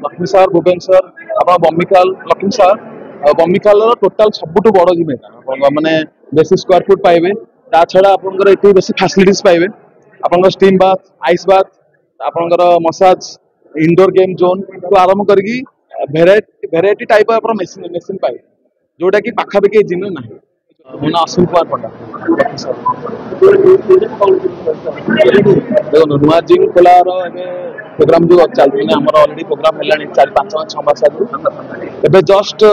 लक्ष्मी सार भुवनेश्वर आप बमिकाल लक्ष्मी सार बमिकाल टोटाल सबुठ बड़ जिम मैंने बेसी स्क्वायर फुट पाइबे ता छड़ा आपंकर ये बेसी फैसिलिटीज पाइबे आपंकर स्टीम बाथ आइस बाथ आपंकर मसाज इंडोर गेम जोन तो आरंभ करके भेराइटी टाइप आप मेसीन मेसीन पाइबे जोटा कि पाखापाखि जिम ना मो ना अश्विन कुमार पंडा देखो नुआ जिम खोलार प्रोग्राम जो चलती आम अलरेडी प्रोग्राम है 4-5-6 मास आगे जस्ट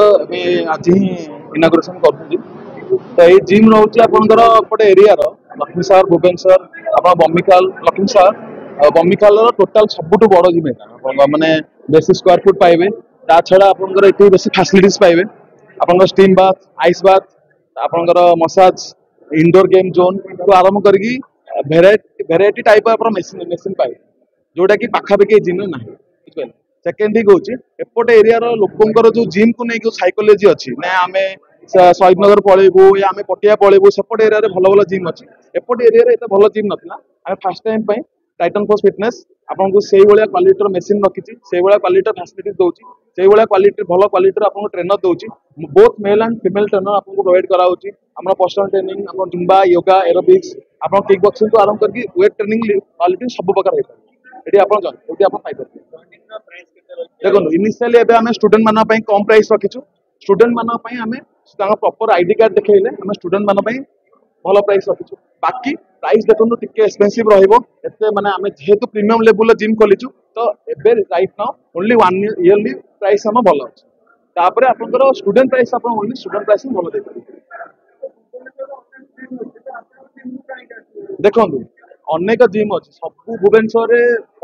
आज ही इनागुरेसन कर तो ये जिम रोचे आपंकर गोटे एरिया लक्ष्मी सार भुवनेश्वर आप बमिकाल लक्ष्मी सार बमिकाल टोटाल सबुठ बड़ जिम मैंने बेसी स्क्वायर फुट पाइबे ता छड़ा आपंकर ये बेसी फैसिलिटीज पाइबे आपंकर स्टीम बाथ आइस बाथ आपंकर मसाज इंडोर गेम जोन तो आरंभ करके भेराइटी टाइप आप मेसीन मेसीन पाइबे जोटा कि पाखापाखि जिम ना सेकेंड ठीक हूँ एपटे एरिया लोकंर जो जिम को नहीं साइकोलोजी अच्छी ना आम शहीद नगर पलैबू या आम पटिया पलैबू सेपट एरिया भल भल जिम अच्छी एपट एरिया एत भल जिम नाला आम fast time Titan force fitness आपको से क्वालिटी मेसीन रखी से क्वालिटी फैसिलिटी दूसरी से क्वालिटी भल क्वालिटी आपको ट्रेनर दूसरी both male and female trainer आपको प्रोवाइड कराऊँगी आम पर्सनल ट्रेनिंग आप जुम्बा योगा एरोबिक्स आप किक बॉक्सिंग को आरंभ करके वेट ट्रेनिंग क्वालिटी सब प्रकार ये देखो इनिशियली आम स्टूडेंट मान कम प्राइस रखीचु स्टूडेंट मान आम प्रॉपर आईडी कार्ड देखले आम स्टूडेंट मान भल प्राइस रखीचु बाकी प्राइस देखो टिके एक्सपेंसिव रही माने आम जेहेतु प्रीमियम लेवल जिम खोलीचु तो एबे right now only 1 yearly price आम भल अच्छे तापर आपंकर स्टूडेंट प्राइस आप ओनली स्टूडेंट प्राइस भल दे देखो अनेक जिम अच्छी सब भुवनेश्वर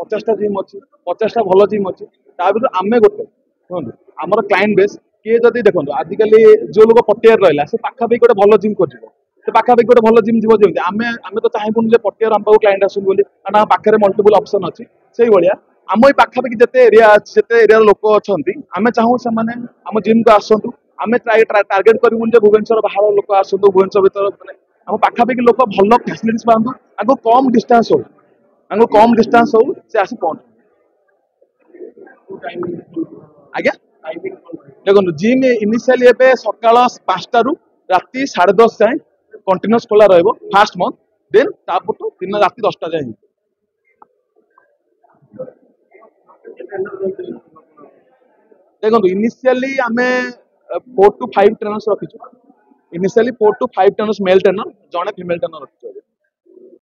50टा जिम अच्छी 50टा भल जिम अच्छी भर आम गोटे शुणु आमर क्लाइंट बेस किए जदि देखो आजिकल जो लोग पटियार रहा से पाखापाखि गोटे भल जिम खोज से पाखापाखि गोटे भल जिम जीव जमी आम तो चाहबुन पटियार आम क्लाइंट आसन बोली कारण पाखे मल्टीपल ऑप्शन अच्छी से भाया आम ये पाखापाखि जिते एरिया जिते एरिया लोक अच्छा आम चाहूँ से आम जिम को आसतु आम टार्गेट करूँ भुवनेश्वर बाहर लोक आसतु भुवनेश्वर भर मैंने आम पाखापाखि लोक भल फैसिलिटीज पातु आपको कम डिस्टेंस हो से आसी पहुँच आज्ञा देखो जिम इनिशियली एबे सकाळ 5टा रु राति 10:30 जाए कंटिन्यूस खोला रहिबो फास्ट मंथ देन तापटू दिन राति 10टा जाए देखो इनिशियली आमे 4 to 5 ट्रेनर्स रखीछु initially 4 to 5 trainers male trainer जने फीमेल ट्रेनर रखीछु